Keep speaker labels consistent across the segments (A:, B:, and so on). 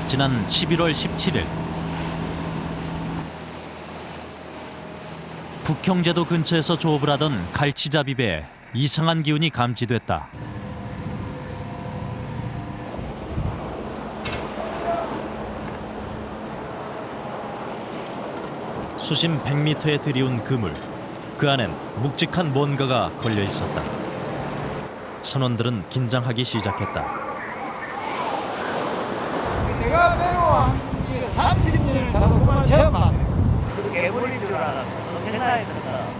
A: 지난 11월 17일 북형제도 근처에서 조업을 하던 갈치잡이 배에 이상한 기운이 감지됐다. 수심 100m에 들이운 그물, 그 안엔 묵직한 뭔가가 걸려 있었다. 선원들은 긴장하기 시작했다.
B: 내가 배로한 30년을 타서 그만 처음 봤어요.
C: 그 괴물인 줄 알았어. 세상에 컸어.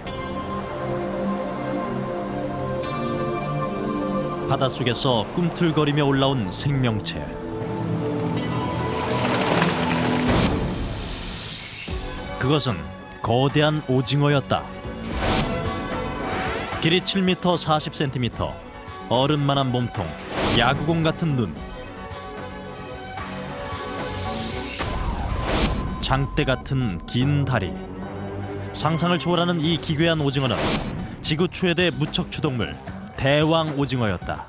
A: 바닷속에서 꿈틀거리며 올라온 생명체. 그것은 거대한 오징어였다. 길이 7m 40cm, 어른만한 몸통, 야구공 같은 눈, 장대 같은 긴 다리. 상상을 초월하는 이 기괴한 오징어는 지구 최대 무척추 동물 대왕 오징어였다.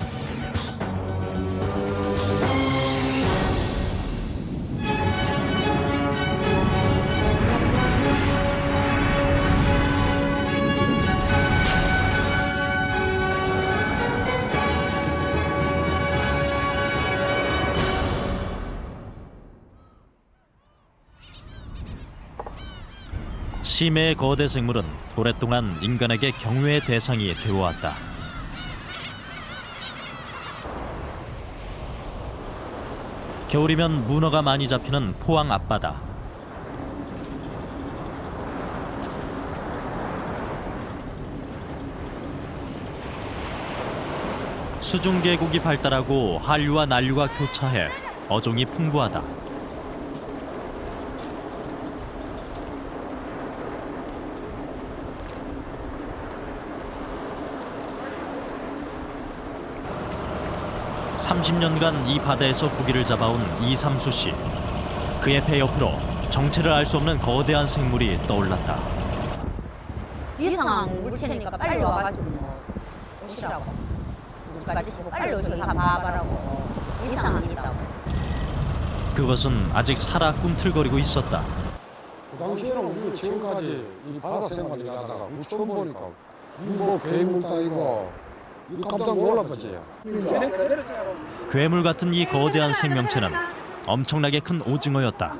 A: 심해의 거대 생물은 오랫동안 인간에게 경외의 대상이 되어왔다. 겨울이면 문어가 많이 잡히는 포항 앞바다. 수중 계곡이 발달하고 한류와 난류가 교차해 어종이 풍부하다. (30년간) 이 바다에서 고기를 잡아온 이삼수 씨. 그의 배 옆으로 정체를 알 수 없는 거대한 생물이 떠올랐다.
D: 이상한 물체니까 빨리 와가지고 오시라고. 우리까지 지금 빨리 오셔서 한번 봐봐라고. 이상한 게 있다고.
A: 그것은 아직 살아 꿈틀거리고 있었다.
E: 그 당시에는 우리가 지금까지 이 바다 생활을 하다가 우리 처음 보니까 이거 괴물다 이거 깜짝 놀랐지.
A: 괴물 같은 이 거대한 생명체는 엄청나게 큰 오징어였다.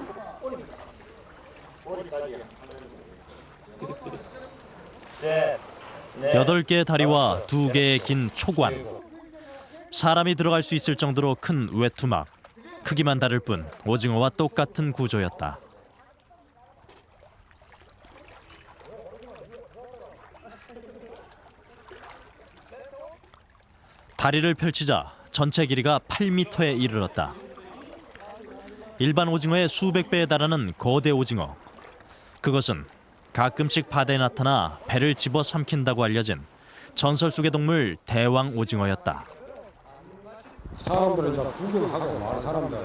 A: 여덟 개의 다리와 2개의 긴 촉관. 사람이 들어갈 수 있을 정도로 큰 외투막. 크기만 다를 뿐 오징어와 똑같은 구조였다. 다리를 펼치자 전체 길이가 8m에 이르렀다. 일반 오징어의 수백 배에 달하는 거대 오징어. 그것은 가끔씩 바다에 나타나 배를 집어 삼킨다고 알려진 전설 속의 동물 대왕 오징어였다.
E: 사람들은 이제 구경하고 많은 사람들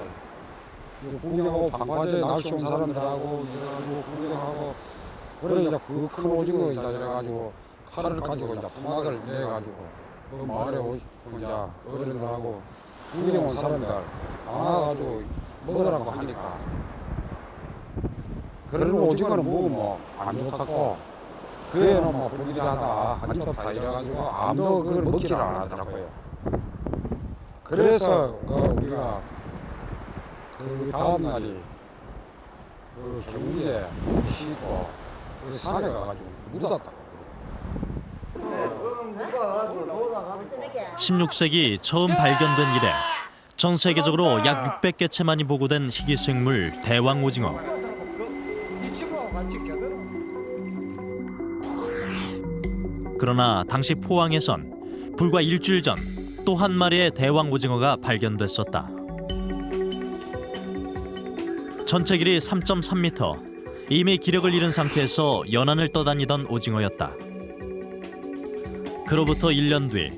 E: 이거 구경하고 방파제 낚시 온 사람들하고 이거 구경하고 그래 이제 그 큰 오징어 이제 이래가지고 칼을 가지고 이제 포막을 내가지고 그 마을에 이제 어른들하고 구경 온 사람들 나와가지고 먹으라고 하니까 그런 오징어는 먹으면 안 좋다고 그 애는 뭐 불길하다 안 좋다 이래가지고 아무도 그걸 먹지를 안 하더라고요. 그래서 우리가 그 다음 날이 그 경기에 쉬고 그 산에 가가지고 묻었다고.
A: 16세기 처음 발견된 이래 전 세계적으로 약 600개체만이 보고된 희귀생물 대왕 오징어. 그러나 당시 포항에선 불과 일주일 전 또 한 마리의 대왕 오징어가 발견됐었다. 전체 길이 3.3m, 이미 기력을 잃은 상태에서 연안을 떠다니던 오징어였다. 그로부터 1년 뒤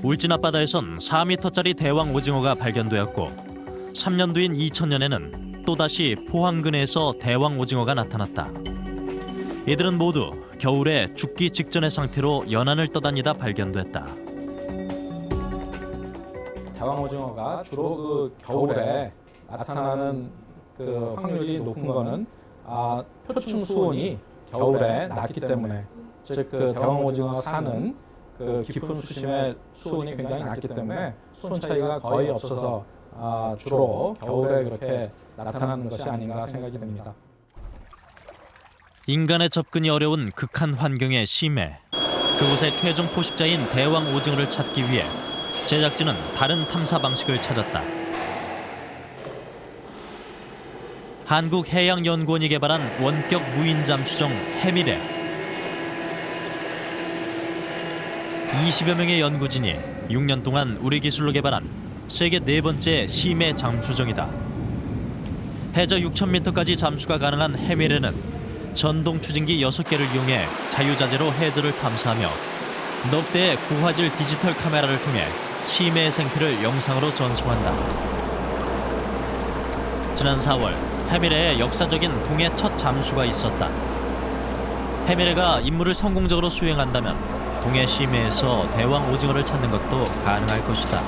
A: 울진 앞바다에선 4m짜리 대왕 오징어가 발견되었고 3년 뒤인 2000년에는 또다시 포항근해에서 대왕 오징어가 나타났다. 이들은 모두 겨울에 죽기 직전의 상태로 연안을 떠다니다 발견됐다.
F: 대왕 오징어가 주로 그 겨울에 나타나는 그 확률이 높은 거는 표층 수온이 겨울에 낮기 때문에, 즉 그 대왕 오징어가 사는 그 깊은 수심의 수온이 굉장히 낮기 때문에 수온 차이가 거의 없어서 주로 겨울에 그렇게 나타나는 것이 아닌가 생각이 됩니다.
A: 인간의 접근이 어려운 극한 환경의 심해. 그곳의 최종 포식자인 대왕 오징어를 찾기 위해 제작진은 다른 탐사 방식을 찾았다. 한국해양연구원이 개발한 원격 무인 잠수정 해미래. 20여 명의 연구진이 6년 동안 우리 기술로 개발한 세계 네 번째 심해 잠수정이다. 해저 6,000m까지 잠수가 가능한 해미래는 전동 추진기 6개를 이용해 자유자재로 해저를 탐사하며 넉 대의 고화질 디지털 카메라를 통해 심해의 생태를 영상으로 전송한다. 지난 4월 해미래에 역사적인 동해 첫 잠수가 있었다. 해미래가 임무를 성공적으로 수행한다면 동해 심해에서 대왕 오징어를 찾는 것도 가능할 것이다.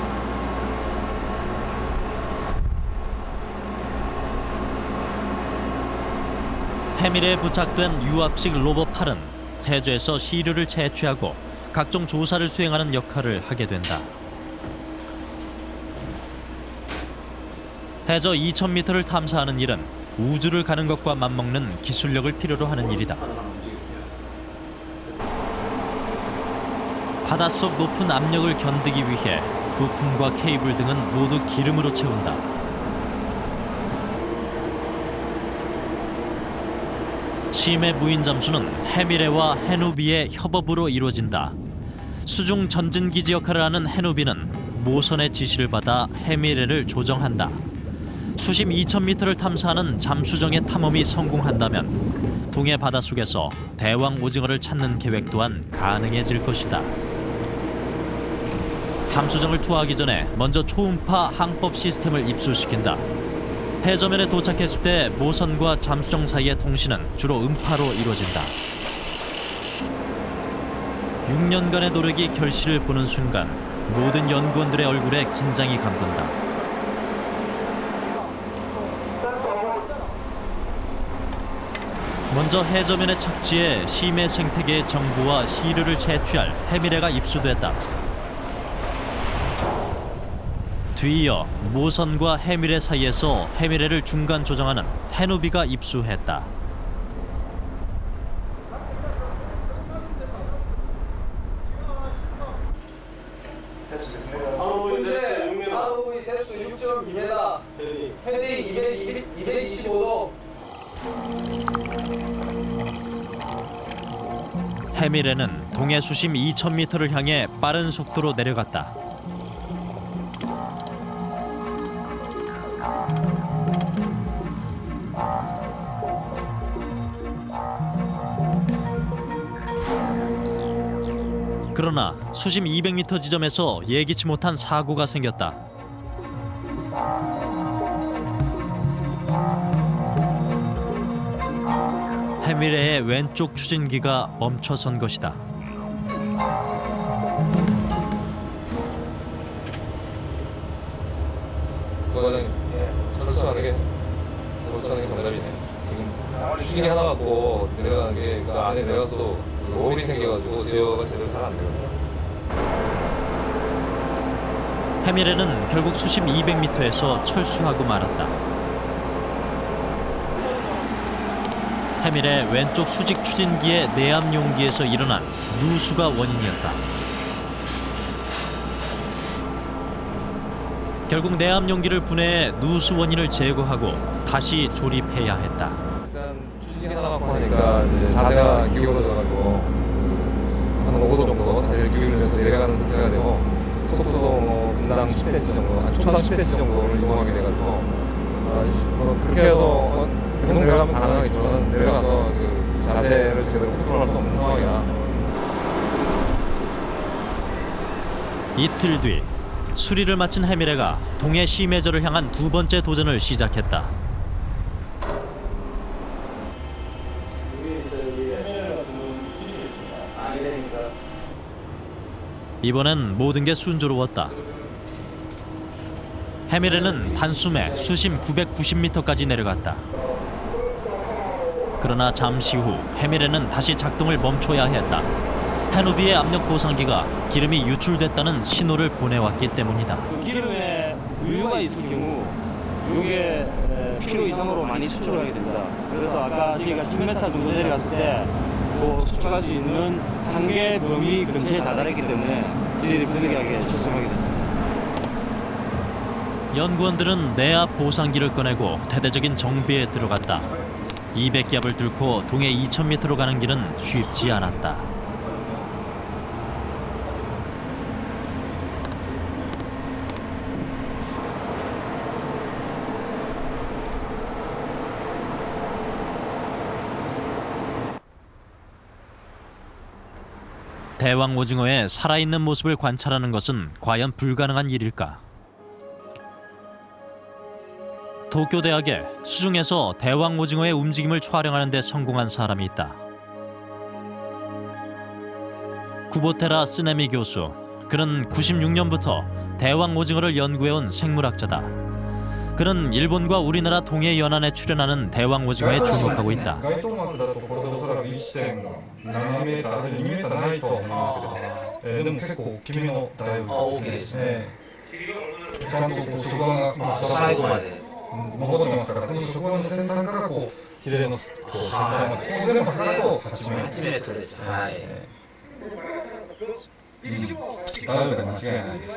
A: 해미래에 부착된 유압식 로봇 팔은 해저에서 시류를 채취하고 각종 조사를 수행하는 역할을 하게 된다. 해저 2,000m를 탐사하는 일은 우주를 가는 것과 맞먹는 기술력을 필요로 하는 일이다. 바닷속 높은 압력을 견디기 위해 부품과 케이블 등은 모두 기름으로 채운다. 심해 무인 잠수는 해미래와 해누비의 협업으로 이루어진다. 수중 전진기지 역할을 하는 해누비는 모선의 지시를 받아 해미래를 조정한다. 수심 2,000m를 탐사하는 잠수정의 탐험이 성공한다면 동해 바닷속에서 대왕 오징어를 찾는 계획 또한 가능해질 것이다. 잠수정을 투하하기 전에 먼저 초음파 항법 시스템을 입수시킨다. 해저면에 도착했을 때 모선과 잠수정 사이의 통신은 주로 음파로 이루어진다. 6년간의 노력이 결실을 보는 순간 모든 연구원들의 얼굴에 긴장이 감돈다. 먼저 해저면에 착지해 심해 생태계의 정보와 시류를 채취할 해미래가 입수됐다. 뒤이어 모선과 해미래 사이에서 해미래를 중간 조정하는 해누비가 입수했다.
B: 아로부의 대수 6.2m, 헤딩 225도.
A: 해미래는 동해 수심 2,000m를 향해 빠른 속도로 내려갔다. 그러나 수심 200m 지점에서 예기치 못한 사고가 생겼다. 해미래의 왼쪽 추진기가 멈춰선 것이다.
G: 부과장님, 철수하는 게 정답이네. 지금 추진기 하나 갖고 내려가는 게 그 안에 내려가서 오일이 생겨가지고 제어가 제대로 잘 안 되거든요.
A: 해미래는 결국 수심 200m에서 철수하고 말았다. 해미래 왼쪽 수직 추진기의 내압 용기에서 일어난 누수가 원인이었다. 결국 내압 용기를 분해해 누수 원인을 제거하고 다시 조립해야 했다.
G: 일단 추진기 하나 갖고 하니까 이제 자세가 기울어져가지고 한 5도 정도 자세를 기울이면서 내려가는 상태가 되고 속도도 뭐 분당 10cm 정도, 초당 10cm 정도를 이동하게 돼가지고 그렇게 해서 계속 내려가면 가능하겠지만 내려가서 그 자세를 제대로 컨트롤할 수 없는 상황이라.
A: 이틀 뒤 수리를 마친 해미래가 동해 심해저를 향한 두 번째 도전을 시작했다. 이번엔 모든 게 순조로웠다. 해밀에는 단숨에 수심 990m까지 내려갔다. 그러나 잠시 후 해밀에는 다시 작동을 멈춰야 했다. 해노비의 압력 보상기가 기름이 유출됐다는 신호를 보내왔기 때문이다.
H: 기름에 유유가 있을 경우 이게 필요 이상으로 많이 수출을 하게 됩니다. 그래서 아까 저희가 10m 정도 내려갔을 때 수출할 수 있는 한계 범위 근처에 다다랐기 때문에 저희들이 부득이하게 철수하게 됐습니다.
A: 연구원들은 내압 보상기를 꺼내고 대대적인 정비에 들어갔다. 200기압을 뚫고 동해 2000m로 가는 길은 쉽지 않았다. 대왕 오징어의 살아있는 모습을 관찰하는 것은 과연 불가능한 일일까? 도쿄대학에 수중에서 대왕 오징어의 움직임을 촬영하는 데 성공한 사람이 있다. 구보테라 스네미 교수. 그는 96년부터 대왕 오징어를 연구해온 생물학자다. 그는 일본과 우리나라 동해 연안에 출현하는 대왕 오징어에 주목하고 있다.
G: 街灯膜だとこれでおそらく 1.7 メーターあるいは2メーターないとは思いますけど、でも結構大きめの大王ですね。ちゃんとこう食腕が最後まで残ってますから、この食腕の先端からこうヒレのこう先端までこう全部測ると8メートルです。はい。大王で間違いないです。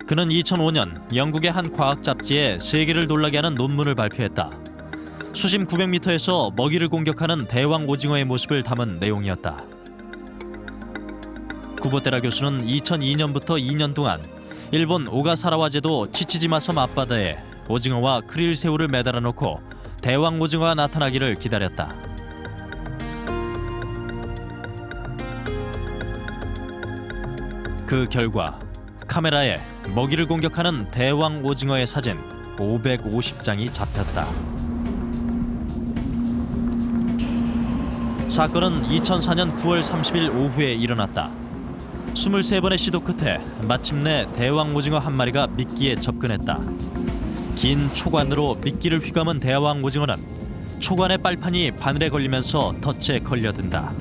A: 그는 2005년 영국의 한 과학 잡지에 세계를 놀라게 하는 논문을 발표했다. 수심 900m에서 먹이를 공격하는 대왕 오징어의 모습을 담은 내용이었다. 구보테라 교수는 2002년부터 2년 동안 일본 오가사라와제도 치치지마 섬 앞바다에 오징어와 크릴새우를 매달아 놓고 대왕 오징어가 나타나기를 기다렸다. 그 결과 카메라에 먹이를 공격하는 대왕 오징어의 사진 550장이 잡혔다. 사건은 2004년 9월 30일 오후에 일어났다. 23번의 시도 끝에 마침내 대왕 오징어 한 마리가 미끼에 접근했다. 긴 초관으로 미끼를 휘감은 대왕 오징어는 초관의 빨판이 바늘에 걸리면서 덫에 걸려든다.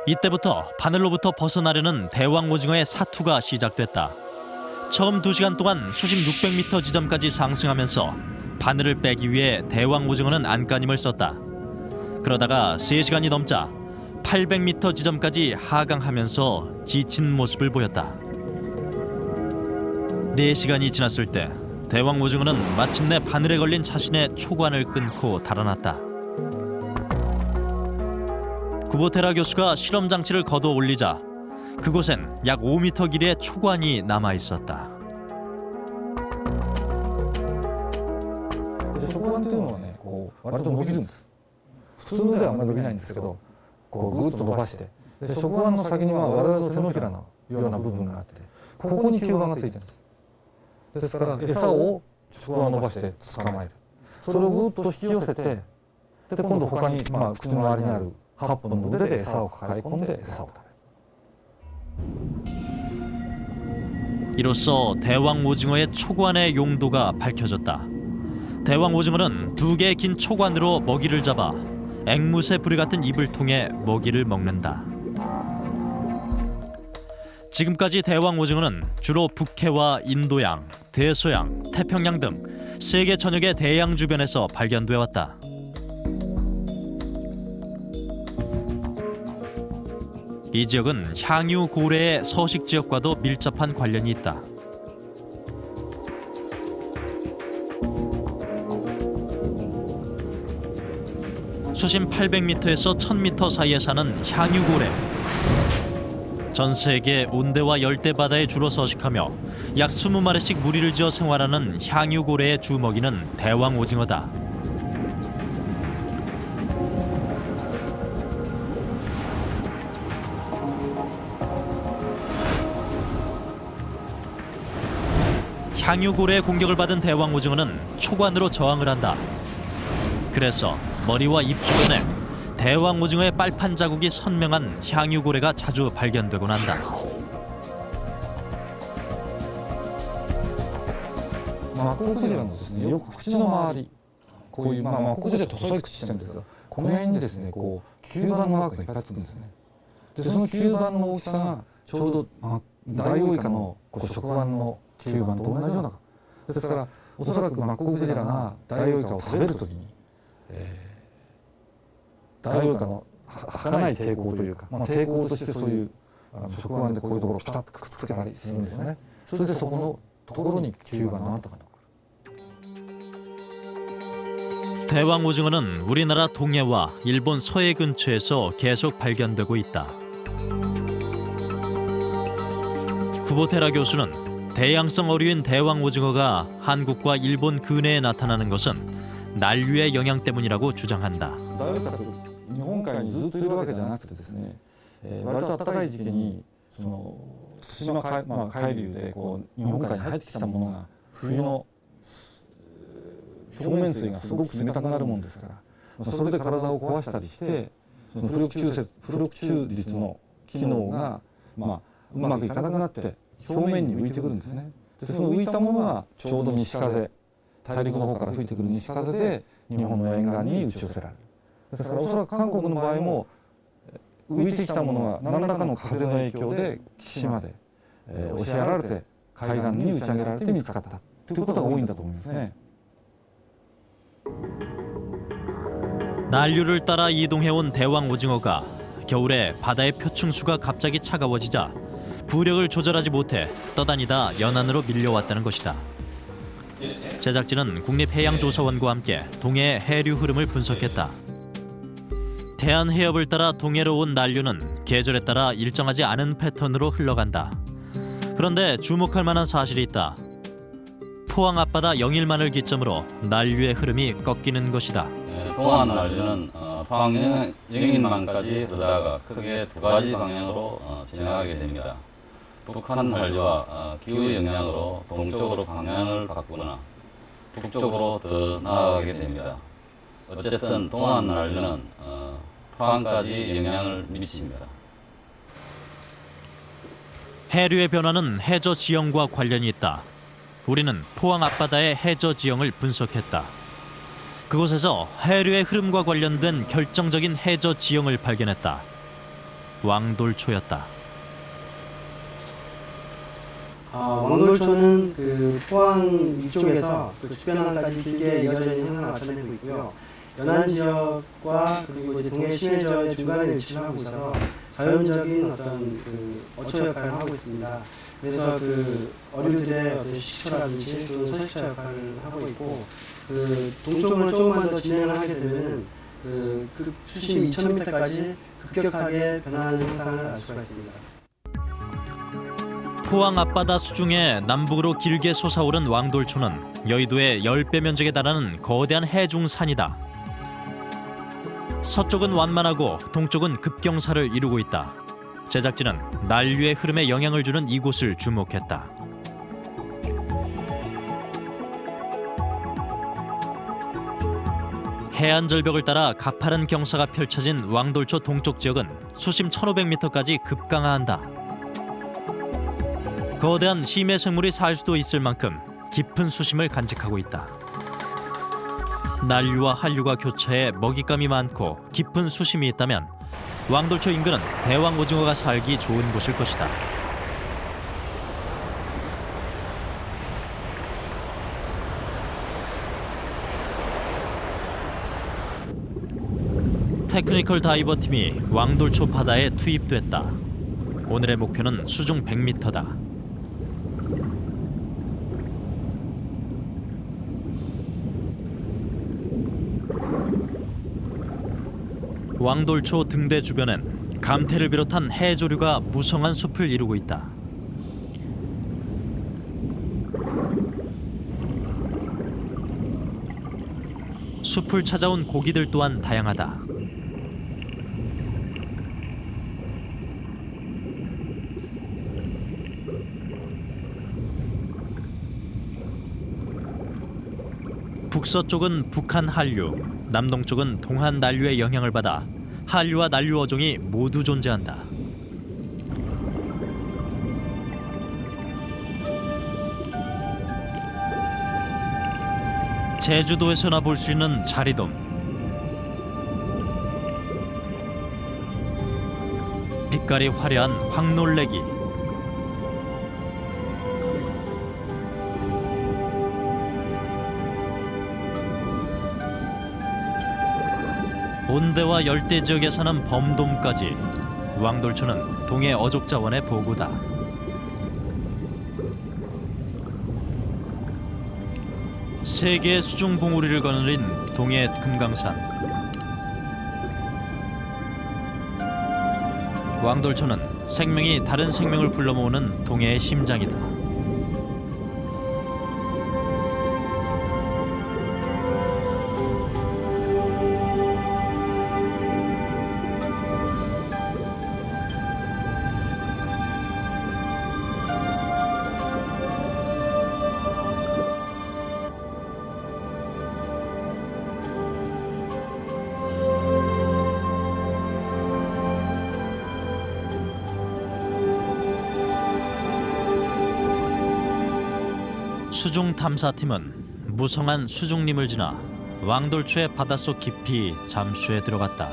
A: 이때부터 바늘로부터 벗어나려는 대왕 오징어의 사투가 시작됐다. 처음 2시간 동안 수심 600m 지점까지 상승하면서 바늘을 빼기 위해 대왕 오징어는 안간힘을 썼다. 그러다가 3시간이 넘자 800m 지점까지 하강하면서 지친 모습을 보였다. 4시간이 지났을 때 대왕 오징어는 마침내 바늘에 걸린 자신의 초관을 끊고 달아났다. 구보테라 교수가 실험 장치를 걷어 올리자 그곳엔 약 5m 길이의 초관이 남아 있었다.
I: 食腕というのはね、こう割と伸びるんです。普通のではあんまり伸びないんですけど、こうぐっと伸ばして、で食腕の先には我々の手のひらのような部分があって、ここに吸盤がついてるんです。ですから餌を食腕を伸ばして捕まえる。それをぐっと引き寄せて、で今度他に口の周りにある8本の腕で餌を抱え込んで餌を食べる。
A: 이로써 대왕 오징어의 초관의 용도가 밝혀졌다. 대왕 오징어는 2개의 긴 초관으로 먹이를 잡아 앵무새 부리 같은 입을 통해 먹이를 먹는다. 지금까지 대왕 오징어는 주로 북해와 인도양, 대서양, 태평양 등 세계 전역의 대양 주변에서 발견돼 왔다. 이 지역은 향유 고래의 서식 지역과도 밀접한 관련이 있다. 수심 800m에서 1000m 사이에 사는 향유 고래. 전 세계 온대와 열대 바다에 주로 서식하며 약 20마리씩 무리를 지어 생활하는 향유 고래의 주먹이는 대왕 오징어다. 향유고래의 공격을 받은 대왕 오징어는 초관으로 저항을 한다. 그래서 머리와 입 주변에 대왕 오징어의 빨판 자국이 선명한 향유고래가 자주 발견되곤 한다.
I: マッコウクジラのですね、よく口の周り、こういうマッコウクジラって細い口してるんですが、この辺にですね、こう吸盤のマークがいっぱいつくんですね。で、その吸盤の大きさがちょうどダイオウイカのこう触腕の吸盤と同じような。ですからおそらくマッコウクジラがダイオウイカを食べるときに、ダイオウイカの儚い抵抗というか、抵抗としてそういう触腕でこういうところをピタッとくっつけたりするんですよね。それでそこのところに吸盤がなんとか残る。
A: 대왕 오징어는 우리나라 동해와 일본 서해 근처에서 계속 발견되고 있다. 구보테라 교수는 대양성 어류인 대왕 오징어가 한국과 일본 근해에 나타나는 것은 난류의 영향 때문이라고 주장한다.
I: ダイオウイカって日本海にずっといるわけじゃなくてですね、割と暖かい時期にその対馬海流でこう日本海に入ってきたものが冬の表面水がすごく冷たくなるもんですから、それで体を壊したりしてその浮力中立の機能がうまくいかなくなって表面に浮いてくるんですね。でその浮いたものがちょうど西風、大陸の方から吹いてくる西風で日本の沿岸に打ち寄せられる。ですからおそらく韓国の場合も浮いてきたものが何らかの風の影響で岸まで押しやられて海岸に打ち上げられて見つかったということが多いんだと思いますね。
A: 난류를 따라 이동해온 대왕 오징어가 겨울에 바다의 표층수가 갑자기 차가워지자 부력을 조절하지 못해 떠다니다 연안으로 밀려왔다는 것이다. 제작진은 국립해양조사원과 함께 동해의 해류 흐름을 분석했다. 대한 해협을 따라 동해로 온 난류는 계절에 따라 일정하지 않은 패턴으로 흘러간다. 그런데 주목할 만한 사실이 있다. 포항 앞바다 영일만을 기점으로 난류의 흐름이 꺾이는 것이다.
J: 동안 난류는 포항 영일만까지 흐르다가 크게 두 가지 방향으로 진행하게 됩니다. 북한 난류와 기후 영향으로 동쪽으로 방향을 바꾸거나 북쪽으로 더 나아가게 됩니다. 어쨌든 동안 난류는 포항까지 영향을 미칩니다.
A: 해류의 변화는 해저 지형과 관련이 있다. 우리는 포항 앞바다의 해저 지형을 분석했다. 그곳에서 해류의 흐름과 관련된 결정적인 해저 지형을 발견했다. 왕돌초였다.
K: 왕돌초는 그 포항 위쪽에서 그 주변항까지 길게 이어져 있는 현상을 나타내고 있고요. 연안 지역과 그리고 이제 동해 심해저의 중간에 위치를 하고 있어서 자연적인 어떤 그 어초 역할을 하고 있습니다. 그래서 그 어류들의 어떤 식초라든지 또는 서식처 역할을 하고 있고, 그 동쪽으로 조금만 더 진행을 하게 되면은 그 수심 2,000m까지 급격하게 변화하는 현상을 알 수가 있습니다.
A: 포항 앞바다 수중에 남북으로 길게 솟아오른 왕돌초는 여의도의 10배 면적에 달하는 거대한 해중산이다. 서쪽은 완만하고 동쪽은 급경사를 이루고 있다. 제작진은 난류의 흐름에 영향을 주는 이곳을 주목했다. 해안 절벽을 따라 가파른 경사가 펼쳐진 왕돌초 동쪽 지역은 수심 1,500m까지 급강하한다. 거대한 심해 생물이 살 수도 있을 만큼 깊은 수심을 간직하고 있다. 난류와 한류가 교차해 먹잇감이 많고 깊은 수심이 있다면 왕돌초 인근은 대왕 오징어가 살기 좋은 곳일 것이다. 테크니컬 다이버 팀이 왕돌초 바다에 투입됐다. 오늘의 목표는 수중 100m다. 왕돌초 등대 주변엔 감태를 비롯한 해조류가 무성한 숲을 이루고 있다. 숲을 찾아온 고기들 또한 다양하다. 북서쪽은 북한 한류, 남동쪽은 동한 난류의 영향을 받아 한류와 난류 어종이 모두 존재한다. 제주도에서나 볼 수 있는 자리돔. 빛깔이 화려한 황놀래기. 온대와 열대 지역에 사는 범돔까지 왕돌초는 동해 어족자원의 보고다. 세계의 수중 봉우리를 거느린 동해 금강산. 왕돌초는 생명이 다른 생명을 불러 모으는 동해의 심장이다. 수중 탐사팀은 무성한 수중림을 지나 왕돌초의 바닷속 깊이 잠수해 들어갔다.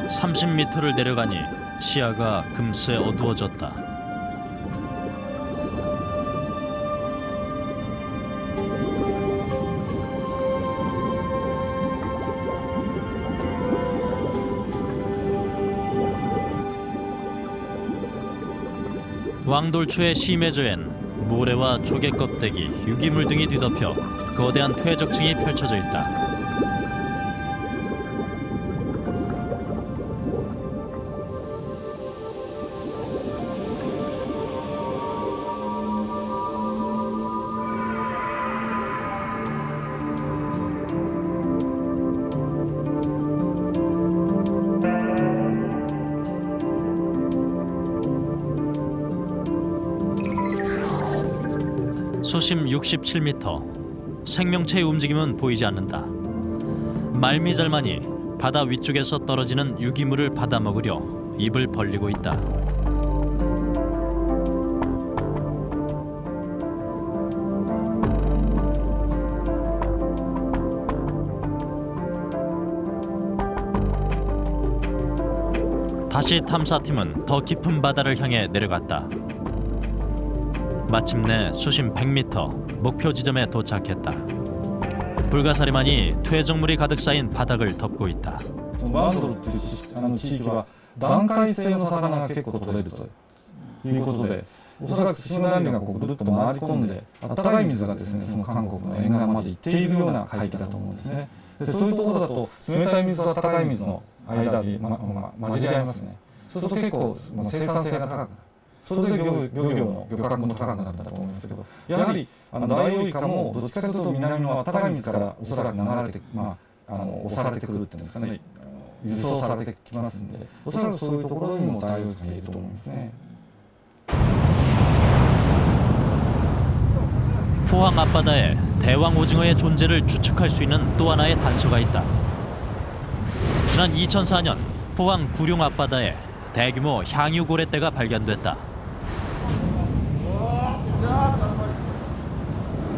A: (30m를) 내려가니 시야가 금세 어두워졌다. 왕돌초의 심해저엔 모래와 조개 껍데기, 유기물 등이 뒤덮여 거대한 퇴적층이 펼쳐져 있다. 수심 67m. 생명체의 움직임은 보이지 않는다. 말미잘만이 바다 위쪽에서 떨어지는 유기물을 받아먹으려 입을 벌리고 있다. 다시 탐사팀은 더 깊은 바다를 향해 내려갔다. 마침내 수심 100m 목표 지점에 도착했다. 불가사리만이 퇴적물이 가득 쌓인 바닥을 덮고 있다.
I: バンドルという地域は段階性の魚が結構取れるということで、おそらく対馬暖流がぐるっと回り込んで、暖かい水がですね、その韓国の沿岸まで行っているような海域だと思うんですね。でそういうところだと冷たい水と暖かい水の間に、混じり合いますね。そうすると結構生産性が高くなる。それで漁業の漁獲も高くなったと思いますけど、やはりダイオウイカもどっちかというと南の暖かい水からおそらく流れて、押されてくるっていうんですかね、輸送されてきますんで、おそらくそういうところにもダイオウイカがいると思いますね。
A: 포항 앞바다에 대왕 오징어의 존재를 추측할 수 있는 또 하나의 단서가 있다. 지난 2004년 포항 구룡 앞바다에 대규모 향유고래떼가 발견됐다.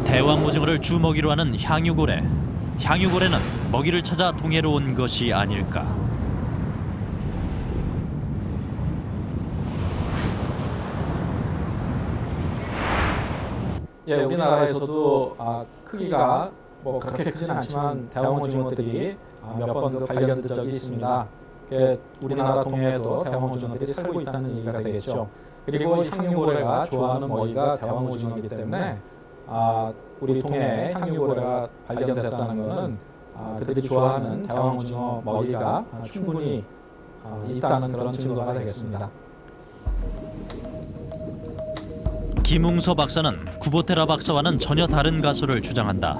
A: 대왕 오징어를 주먹이로 하는 향유고래. 향유고래는 먹이를 찾아 동해로 온 것이 아닐까.
F: 예, 우리나라에서도 크기가 뭐 그렇게 크진 않지만 대왕 오징어들이 몇 번 발견된 적이 있습니다. 우리나라 동해에도 대왕 오징어들이 살고 있다는 얘기가 되겠죠. 그리고 향유고래가 좋아하는 먹이가 대왕 오징어이기 때문에 우리 동해에 향유고래가 발견됐다는 것은 그들이 좋아하는 대왕 오징어 먹이가 충분히 있다는 그런 증거가 되겠습니다.
A: 김웅서 박사는 구보테라 박사와는 전혀 다른 가설을 주장한다.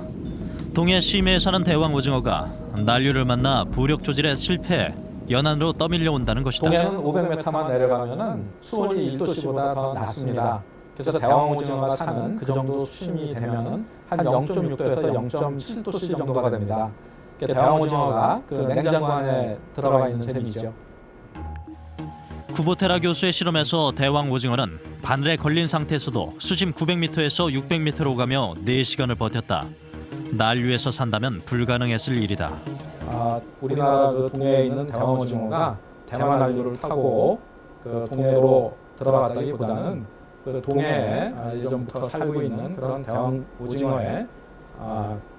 A: 동해 심해에 사는 대왕 오징어가 난류를 만나 부력 조질에 실패해 연안으로 떠밀려 온다는 것이다.
F: 동해는 500m만 내려가면은 수온이 1도씨보다 더 낮습니다. 그래서 대왕 오징어가 사는 그 정도 수심이 되면은 한 0.6도에서 0.7도씨 정도가 됩니다. 그러니까 대왕 오징어가 그 냉장고 안에 들어가 있는 셈이죠.
A: 쿠보테라 교수의 실험에서 대왕 오징어는 바늘에 걸린 상태에서도 수심 900m에서 600m로 가며 4시간을 버텼다. 난류에서 산다면 불가능했을 일이다.
F: 우리나라 그 동해에 있는 대왕 오징어가 대만 난류를 타고 그 동해로 들어갔다기보다는 그 동해에 예전부터 살고 있는 그런 대왕 오징어의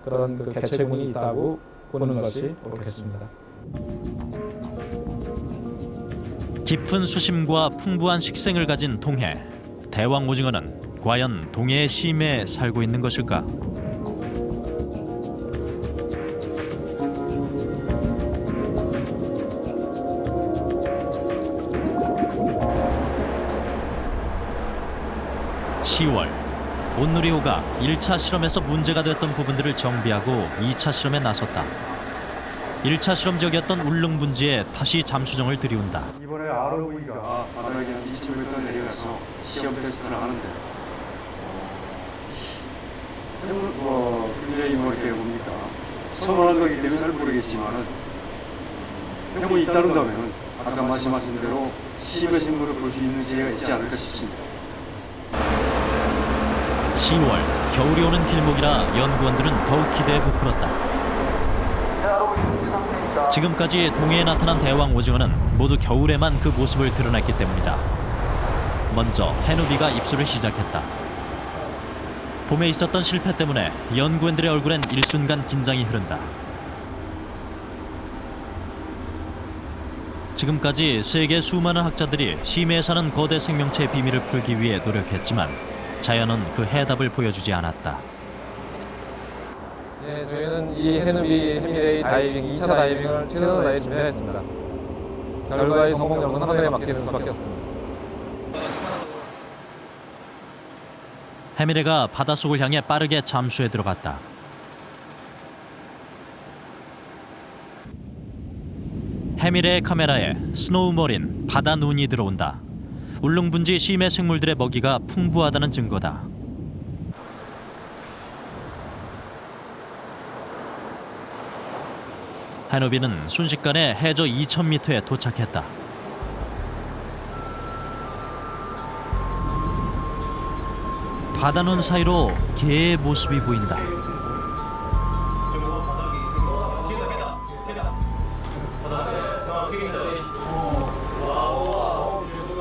F: 그런 그 개체군이 있다고 보는 것이 옳겠습니다.
A: 깊은 수심과 풍부한 식생을 가진 동해. 대왕 오징어는 과연 동해의 심해에 살고 있는 것일까? 온누리호가 1차 실험에서 문제가 됐던 부분들을 정비하고 2차 실험에 나섰다. 1차 실험 지역이었던 울릉분지에 다시 잠수정을 들이운다.
L: 이번에 ROV가 바닥에 한 2,000m 내려가서 시험 테스트를 하는데 굉장히 이렇게 뭡니까 처음 하는 거기 때문에 잘 모르겠지만은 해문이 따른다면 아까 말씀하신 대로 심해 생물을 볼 수 있는 기회가 있지 않을까 싶습니다.
A: 10월 겨울이 오는 길목이라 연구원들은 더욱 기대에 부풀었다. 지금까지 동해에 나타난 대왕 오징어는 모두 겨울에만 그 모습을 드러냈기 때문이다. 먼저 해누비가 입수를 시작했다. 봄에 있었던 실패 때문에 연구원들의 얼굴엔 일순간 긴장이 흐른다. 지금까지 세계 수많은 학자들이 심해에 사는 거대 생명체의 비밀을 풀기 위해 노력했지만 자연은 그 해답을 보여주지 않았다.
G: 네, 저희는 이 해누비 해밀의 다이빙 2차 다이빙을 최선을 다해 준비했습니다. 결과의 성공 여부는 하늘에 맡기는 수밖에 없습니다.
A: 해밀레가 바닷속을 향해 빠르게 잠수해 들어갔다. 해밀레의 카메라에 스노우머린, 바다 눈이 들어온다. 울릉분지 심해 생물들의 먹이가 풍부하다는 증거다. 해누비는 순식간에 해저 2,000m에 도착했다. 바다눈 사이로 개의 모습이 보인다.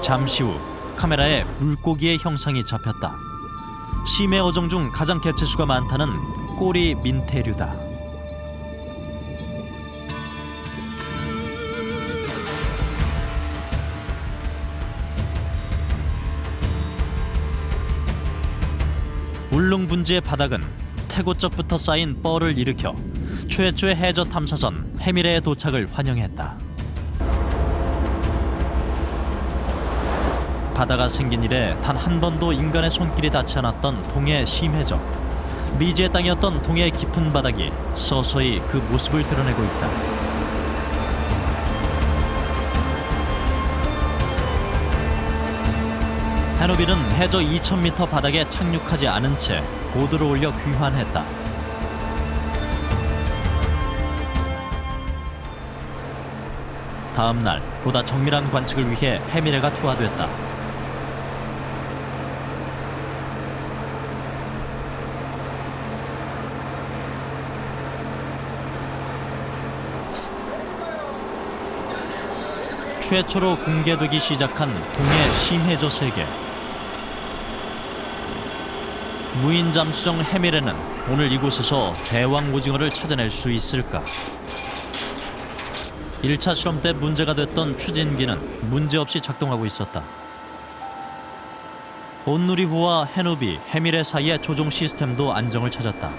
A: 잠시 후 카메라에 물고기의 형상이 잡혔다. 심해 어종 중 가장 개체수가 많다는 꼬리 민테류다. 울릉분지의 바닥은 태고적부터 쌓인 뻘을 일으켜 최초의 해저 탐사선 해밀레의 도착을 환영했다. 바다가 생긴 이래 단 한 번도 인간의 손길이 닿지 않았던 동해 심해저. 미지의 땅이었던 동해의 깊은 바닥이 서서히 그 모습을 드러내고 있다. 해누비는 해저 2,000m 바닥에 착륙하지 않은 채 고도를 올려 귀환했다. 다음 날 보다 정밀한 관측을 위해 해밀레가 투하됐다. 최초로 공개되기 시작한 동해 심해저 세계. 무인 잠수정 해밀레는 오늘 이곳에서 대왕 오징어를 찾아낼 수 있을까? 1차 실험 때 문제가 됐던 추진기는 문제없이 작동하고 있었다. 온누리호와 해누비, 해밀레 사이의 조종 시스템도 안정을 찾았다.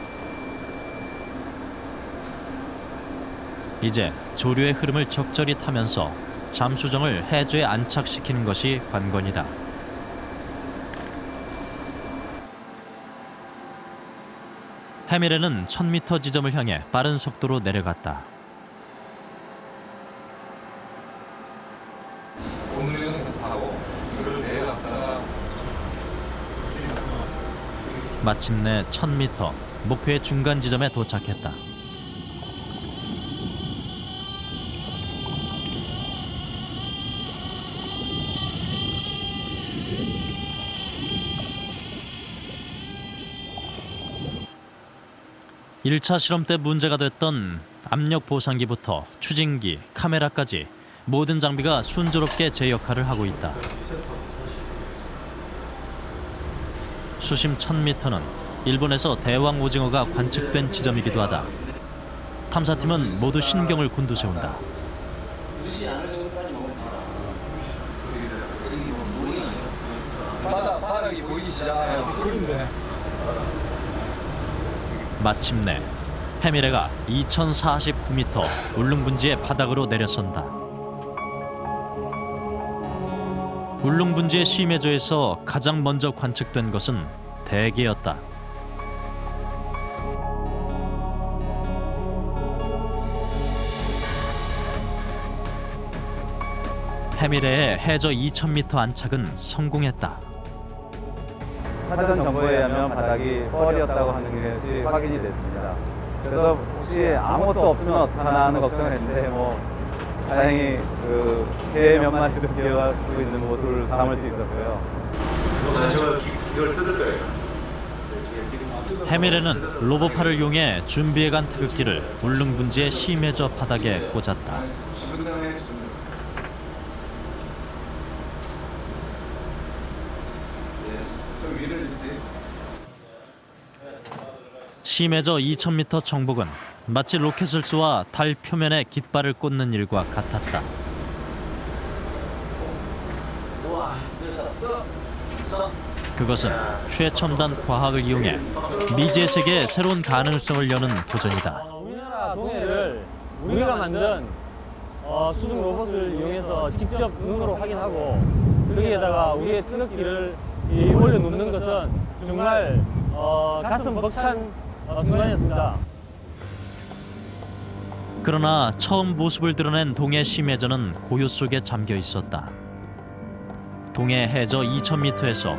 A: 이제 조류의 흐름을 적절히 타면서 잠수정을 해저에 안착시키는 것이 관건이다. 해밀에는 1000m 지점을 향해 빠른 속도로 내려갔다.
G: 오늘은 계속 하고 이거를 내려갔다가
A: 마침내 1000m 목표의 중간 지점에 도착했다. (1차) 실험 때 문제가 됐던 압력 보상기부터 추진기, 카메라까지 모든 장비가 순조롭게 제 역할을 하고 있다. 수심 1000m는 일본에서 대왕 오징어가 관측된 지점이기도 하다. 탐사팀은 모두 신경을 곤두세운다.
G: 바닥이 보이기 시작하네요. 그런데
A: 마침내 해밀레가 2049m 울릉분지의 바닥으로 내려선다. 울릉분지의 심해저에서 가장 먼저 관측된 것은 대게였다. 해밀레의 해저 2000m 안착은 성공했다.
M: 사전 정보에 의하면 바닥이 뻘이었다고 하는 것이 확인이 됐습니다. 그래서 혹시 아무것도 없으면 어떡하나 하는 걱정을 했는데 다행히 그 개 몇 마리도 기어가고 있는 모습을 담을 수 있었고요.
G: 제가 이걸 뜯을 거예요.
A: 해밀레는 로봇팔을 이용해 준비해간 태극기를 울릉분지의 심해저 바닥에 꽂았다. 심해저 2000m 정복은 마치 로켓을 쏘아 달 표면에 깃발을 꽂는 일과 같았다. 그것은 최첨단 과학을 이용해 미지의 세계에 새로운 가능성을 여는 도전이다.
H: 우리나라 동해를 우리가 만든 수중 로봇을 이용해서 직접 눈으로 확인하고 거기에다가 우리의 태극기를 올려놓는 것은 정말 가슴 벅찬 순간이었습니다.
A: 그러나 처음 모습을 드러낸 동해 심해저는 고요 속에 잠겨 있었다. 동해 해저 2000m에서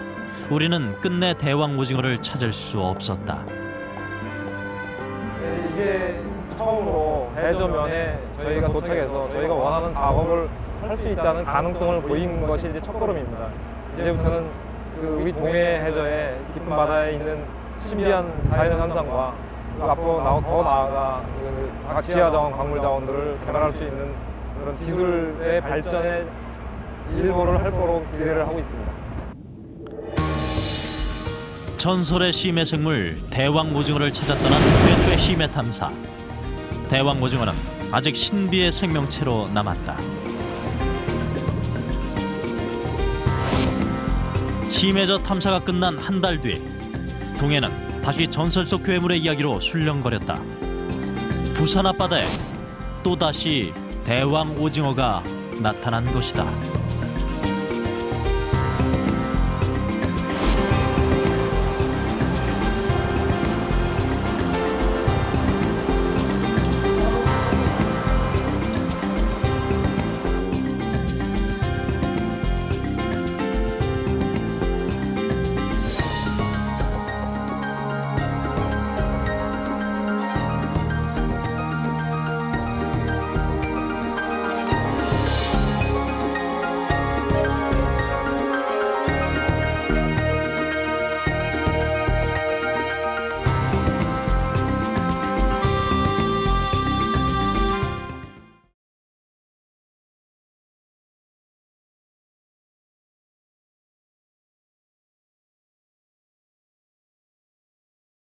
A: 우리는 끝내 대왕 오징어를 찾을 수 없었다.
M: 이제 처음으로 해저면에 저희가 도착해서 저희가 원하는 작업을 할 수 있다는 가능성을 보인 것이 이제 첫걸음입니다. 이제부터는 우리 동해 해저의 깊은 바다에 있는 신비한 자연 현상과 앞으로 더 나아가 각 지하 자원, 광물 자원들을 개발할 수 있는 그런 기술의 발전에 일보를 할 거로 기대를 하고 있습니다.
A: 전설의 심해 생물 대왕 오징어를 찾아 떠난 최초의 심해 탐사. 대왕 오징어는 아직 신비의 생명체로 남았다. 심해저 탐사가 끝난 한 달 뒤, 동해는 다시 전설 속 괴물의 이야기로 술렁거렸다. 부산 앞바다에 또다시 대왕 오징어가 나타난 것이다.